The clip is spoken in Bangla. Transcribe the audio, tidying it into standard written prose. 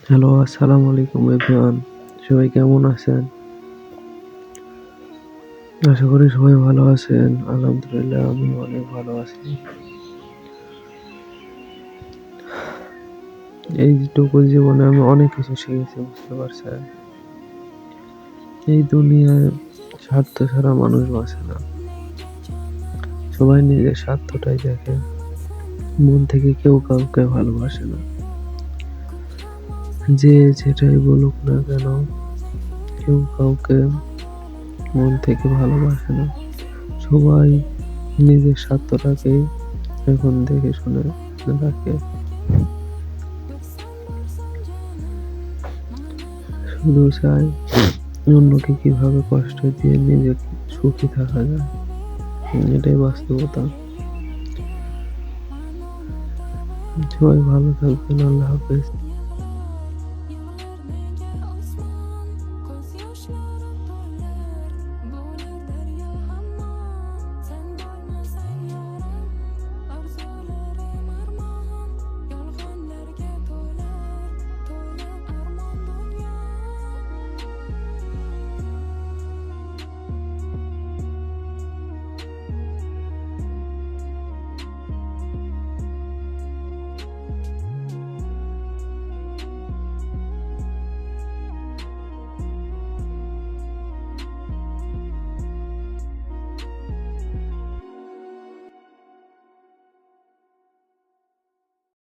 হ্যালো, আসসালামু আলাইকুম এভরিওয়ান। সবাই কেমন আছেন? আশা করি সবাই ভালো আছেন। আলহামদুলিল্লাহ আমি অনেক ভালো আছি। এইটুকু জীবনে আমি অনেক কিছু শিখেছি, বুঝতে পারছেন? এই দুনিয়ায় স্বার্থ ছাড়া মানুষ বাঁচে না। সবাই নিজের স্বার্থটাই দেখে। মন থেকে কেউ কাউকে ভালোবাসে না। যে যেটাই বলুক না কেন, কেউ কাউকে মন থেকে ভালোবাসে না। সবাই নিজের স্বার্থটাকেই এখন দেখে শুনে রাখে। শুধু চায় অন্যকে কিভাবে কষ্ট দিয়ে নিজে সুখী থাকা যায়। এটাই বাস্তবতা। সবাই ভালো থাকবেন। আল্লাহ হাফেজ।